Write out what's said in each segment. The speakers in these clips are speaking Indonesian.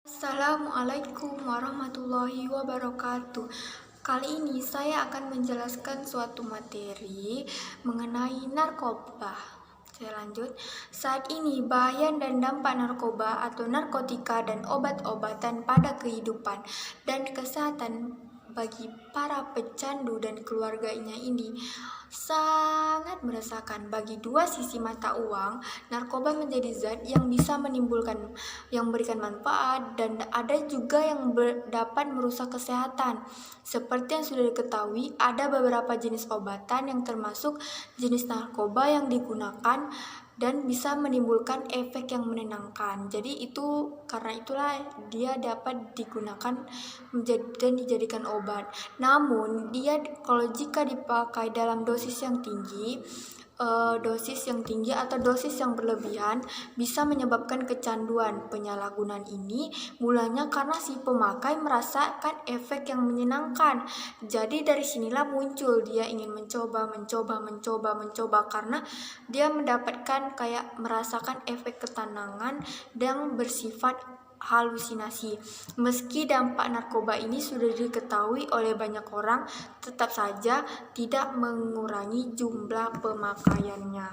Assalamualaikum warahmatullahi wabarakatuh. Kali ini saya akan menjelaskan suatu materi mengenai narkoba. Saya lanjut. Saat ini bahaya dan dampak narkoba atau narkotika dan obat-obatan pada kehidupan dan kesehatan bagi para pecandu dan keluarganya ini sangat meresahkan. Bagi dua sisi mata uang, narkoba menjadi zat yang bisa memberikan manfaat, dan ada juga yang dapat merusak kesehatan. Seperti yang sudah diketahui, ada beberapa jenis obatan yang termasuk jenis narkoba yang digunakan dan bisa menimbulkan efek yang menenangkan. Jadi karena itulah dia dapat digunakan dan dijadikan obat. Namun jika dipakai dalam dosis yang tinggi atau dosis yang berlebihan bisa menyebabkan kecanduan. Penyalahgunaan ini mulanya karena si pemakai merasakan efek yang menyenangkan. Jadi dari sinilah muncul dia ingin mencoba karena dia mendapatkan merasakan efek ketenangan yang bersifat halusinasi. Meski dampak narkoba ini sudah diketahui oleh banyak orang, tetap saja tidak mengurangi jumlah pemakaiannya.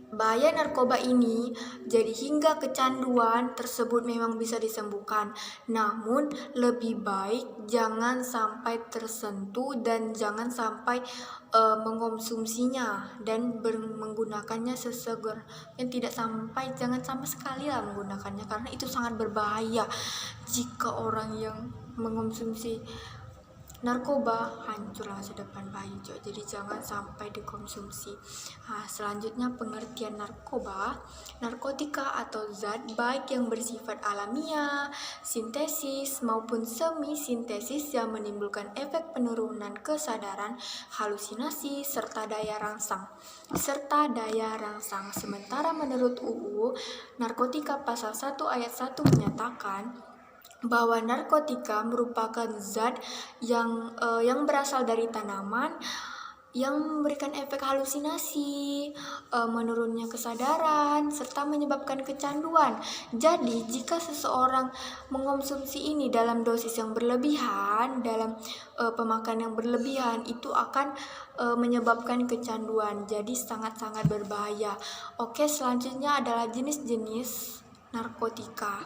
Bahaya narkoba ini jadi hingga kecanduan tersebut memang bisa disembuhkan, namun lebih baik jangan sampai tersentuh dan jangan sampai mengkonsumsinya dan menggunakannya sesegera yang jangan sama sekali lah menggunakannya, karena itu sangat berbahaya. Jika orang yang mengkonsumsi narkoba, hancurlah masa depan bayi. Jadi jangan sampai dikonsumsi. Selanjutnya pengertian narkoba. Narkotika atau zat baik yang bersifat alamiah, sintesis maupun semi sintesis yang menimbulkan efek penurunan kesadaran, halusinasi serta daya rangsang. Sementara menurut UU Narkotika pasal 1 ayat 1 menyatakan bahwa narkotika merupakan zat yang berasal dari tanaman yang memberikan efek halusinasi, menurunnya kesadaran, serta menyebabkan kecanduan. Jadi jika seseorang mengonsumsi ini dalam dosis yang berlebihan, dalam pemakaian yang berlebihan, itu akan menyebabkan kecanduan. Jadi sangat-sangat berbahaya. Oke, selanjutnya adalah jenis-jenis narkotika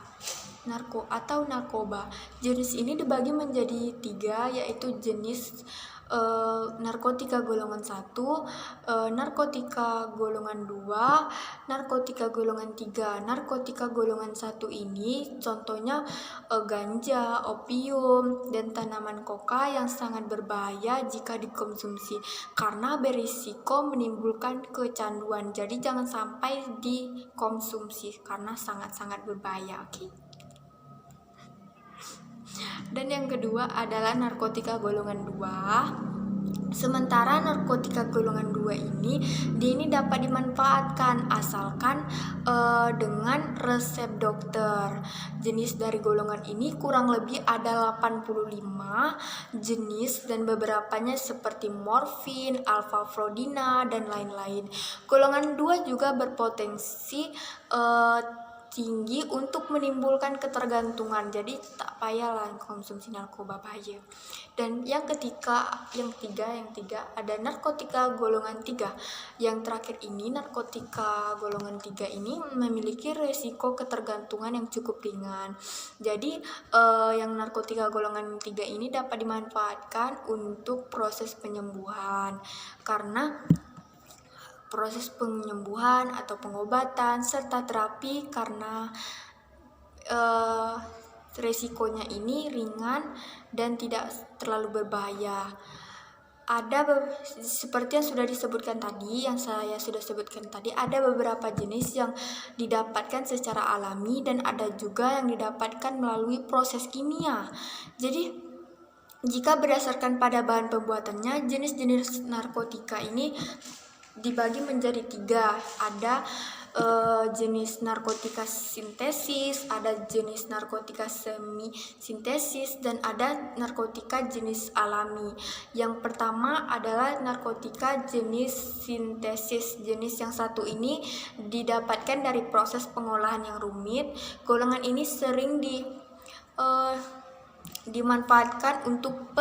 atau narkoba. Jenis ini dibagi menjadi 3, yaitu jenis narkotika golongan 1, narkotika golongan 2, narkotika golongan 3. Narkotika golongan 1 ini contohnya ganja, opium, dan tanaman koka yang sangat berbahaya jika dikonsumsi karena berisiko menimbulkan kecanduan. Jadi jangan sampai dikonsumsi karena sangat-sangat berbahaya. Dan yang kedua adalah narkotika golongan 2. Sementara narkotika golongan 2 ini dapat dimanfaatkan asalkan dengan resep dokter. Jenis dari golongan ini kurang lebih ada 85 jenis dan beberapanya seperti morfin, alfa-flodina, dan lain-lain. Golongan 2 juga berpotensi tinggi untuk menimbulkan ketergantungan, jadi tak payahlah konsumsi narkoba bahaya. Dan yang tiga ada narkotika golongan 3. Yang terakhir ini, narkotika golongan 3 ini memiliki resiko ketergantungan yang cukup ringan. Jadi yang narkotika golongan 3 ini dapat dimanfaatkan untuk proses penyembuhan karena proses penyembuhan atau pengobatan serta terapi karena resikonya ini ringan dan tidak terlalu berbahaya. Seperti yang sudah disebutkan tadi, ada beberapa jenis yang didapatkan secara alami dan ada juga yang didapatkan melalui proses kimia. Jadi jika berdasarkan pada bahan pembuatannya, jenis-jenis narkotika ini dibagi menjadi 3. Ada jenis narkotika sintesis, ada jenis narkotika semi sintesis, dan ada narkotika jenis alami. Yang pertama adalah narkotika jenis sintesis. Jenis yang satu ini didapatkan dari proses pengolahan yang rumit. Golongan ini sering dimanfaatkan untuk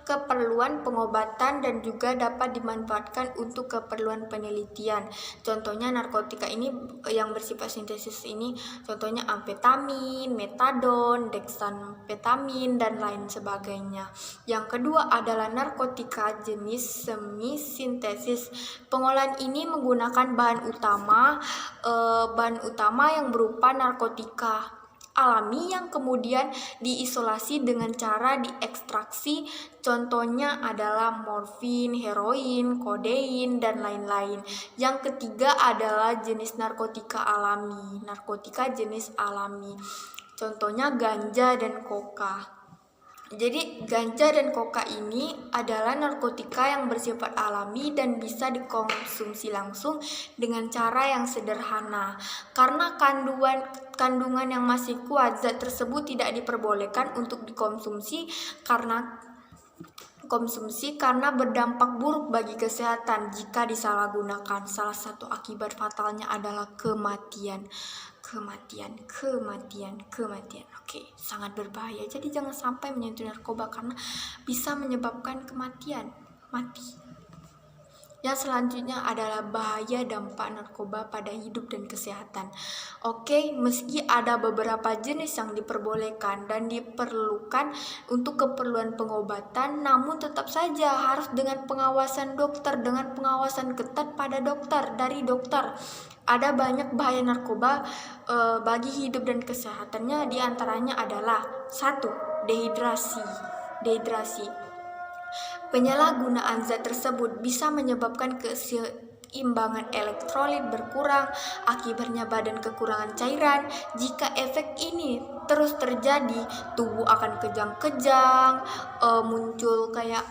keperluan pengobatan dan juga dapat dimanfaatkan untuk keperluan penelitian. Contohnya narkotika ini yang bersifat sintesis ini contohnya amfetamin, metadon, dexamfetamin, dan lain sebagainya. Yang kedua adalah narkotika jenis semi sintesis. Pengolahan ini menggunakan bahan utama yang berupa narkotika alami yang kemudian diisolasi dengan cara diekstraksi. Contohnya adalah morfin, heroin, kodein, dan lain-lain. Yang ketiga adalah jenis narkotika alami. Narkotika jenis alami. Contohnya ganja dan koka. Jadi ganja dan koka ini adalah narkotika yang bersifat alami dan bisa dikonsumsi langsung dengan cara yang sederhana. Karena kandungan yang masih kuat, zat tersebut tidak diperbolehkan untuk dikonsumsi karena berdampak buruk bagi kesehatan jika disalahgunakan. Salah satu akibat fatalnya adalah kematian. Oke, sangat berbahaya. Jadi jangan sampai menyentuh narkoba karena bisa menyebabkan kematian, mati. Yang selanjutnya adalah bahaya dampak narkoba pada hidup dan kesehatan. Oke, meski ada beberapa jenis yang diperbolehkan dan diperlukan untuk keperluan pengobatan, namun tetap saja harus dengan pengawasan dokter, dengan pengawasan ketat pada dari dokter. Ada banyak bahaya narkoba bagi hidup dan kesehatannya, diantaranya adalah 1. Dehidrasi. Penyalahgunaan zat tersebut bisa menyebabkan keseimbangan elektrolit berkurang, akibatnya badan kekurangan cairan. Jika efek ini terus terjadi, tubuh akan kejang-kejang, muncul kayak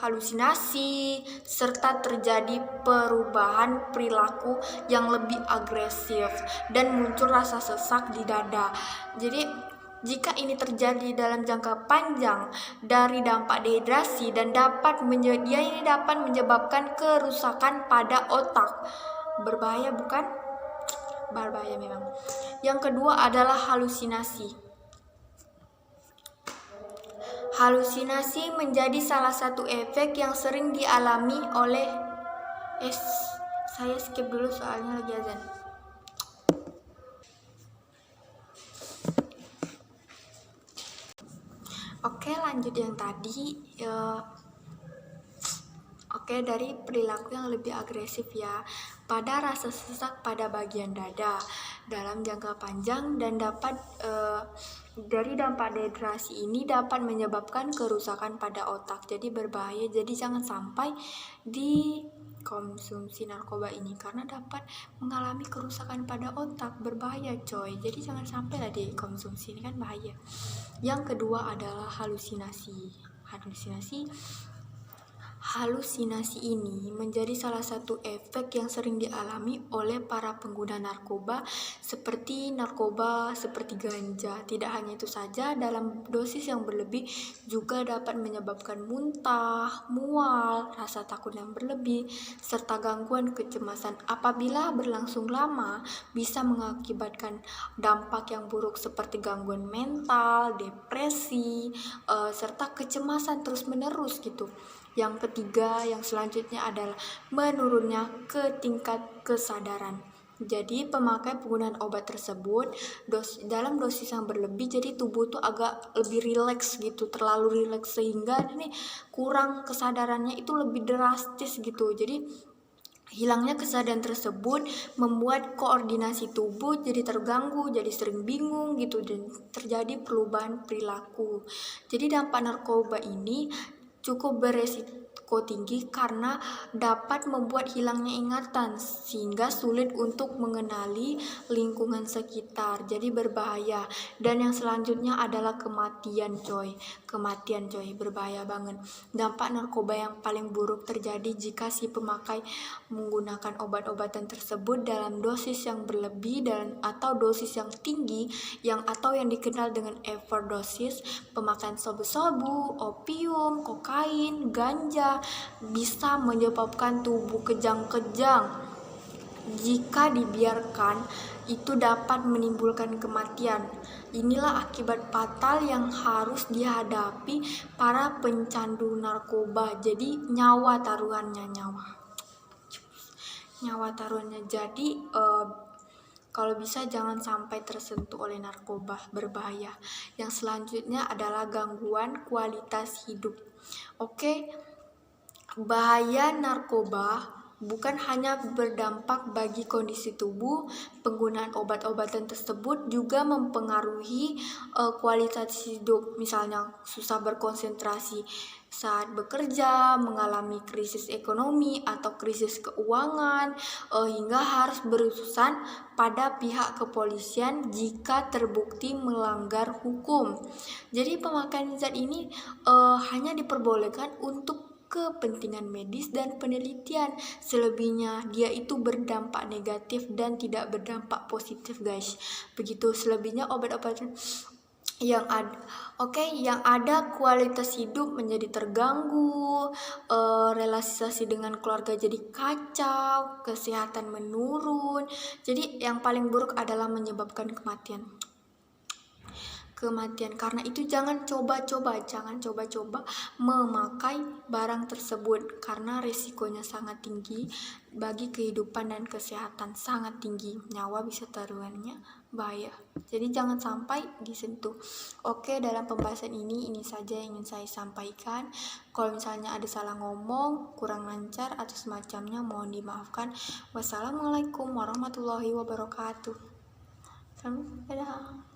halusinasi, serta terjadi perubahan perilaku yang lebih agresif dan muncul rasa sesak di dada. Jadi jika ini terjadi dalam jangka panjang dari dampak dehidrasi dan dapat menyebabkan kerusakan pada otak. Berbahaya bukan? Berbahaya memang. Yang kedua adalah halusinasi. Halusinasi menjadi salah satu efek yang sering dialami oleh saya skip dulu soalnya lagi azan. Oke, lanjut yang tadi. Dari perilaku yang lebih agresif ya, pada rasa sesak pada bagian dada dalam jangka panjang dan dapat dari dampak dehidrasi ini dapat menyebabkan kerusakan pada otak. Jadi berbahaya. Jadi jangan sampai dikonsumsi narkoba ini karena dapat mengalami kerusakan pada otak. Berbahaya coy. Jadi jangan sampai lah dikonsumsi, ini kan bahaya. Yang kedua adalah halusinasi. Halusinasi ini menjadi salah satu efek yang sering dialami oleh para pengguna narkoba seperti ganja. Tidak hanya itu saja, dalam dosis yang berlebih juga dapat menyebabkan muntah, mual, rasa takut yang berlebih, serta gangguan kecemasan. Apabila berlangsung lama, bisa mengakibatkan dampak yang buruk seperti gangguan mental, depresi, serta kecemasan terus-menerus gitu. Yang ketiga, yang selanjutnya adalah menurunnya ke tingkat kesadaran. Jadi pemakai penggunaan obat tersebut dalam dosis yang berlebih, jadi tubuh tuh agak lebih rileks gitu, terlalu rileks sehingga ini kurang kesadarannya itu lebih drastis gitu. Jadi hilangnya kesadaran tersebut membuat koordinasi tubuh jadi terganggu, jadi sering bingung gitu, dan terjadi perubahan perilaku. Jadi dampak narkoba ini cukup beresiko berisiko tinggi karena dapat membuat hilangnya ingatan sehingga sulit untuk mengenali lingkungan sekitar. Jadi berbahaya. Dan yang selanjutnya adalah kematian coy. Kematian coy, berbahaya banget. Dampak narkoba yang paling buruk terjadi jika si pemakai menggunakan obat-obatan tersebut dalam dosis yang berlebih dan atau dosis yang tinggi atau yang dikenal dengan overdosis. Pemakaian sabu-sabu, opium, kokain, ganja bisa menyebabkan tubuh kejang-kejang. Jika dibiarkan, itu dapat menimbulkan kematian. Inilah akibat fatal yang harus dihadapi para pencandu narkoba. Jadi nyawa taruhannya, nyawa taruhannya. Jadi kalau bisa jangan sampai tersentuh oleh narkoba, berbahaya. Yang selanjutnya adalah gangguan kualitas hidup. Oke, bahaya narkoba bukan hanya berdampak bagi kondisi tubuh, penggunaan obat-obatan tersebut juga mempengaruhi kualitas hidup. Misalnya susah berkonsentrasi saat bekerja, mengalami krisis ekonomi atau krisis keuangan, hingga harus berurusan pada pihak kepolisian jika terbukti melanggar hukum. Jadi pemakaian zat ini hanya diperbolehkan untuk kepentingan medis dan penelitian. Selebihnya dia itu berdampak negatif dan tidak berdampak positif, guys. Begitu selebihnya obat-obatan yang ada. Yang ada kualitas hidup menjadi terganggu, relasi dengan keluarga jadi kacau, kesehatan menurun. Jadi yang paling buruk adalah menyebabkan kematian. Karena itu jangan coba-coba memakai barang tersebut karena resikonya sangat tinggi bagi kehidupan dan kesehatan, sangat tinggi, nyawa bisa taruhannya, bahaya. Jadi jangan sampai disentuh. Oke, dalam pembahasan ini saja yang ingin saya sampaikan. Kalau misalnya ada salah ngomong, kurang lancar atau semacamnya, mohon dimaafkan. Wassalamualaikum warahmatullahi wabarakatuh. Dadah.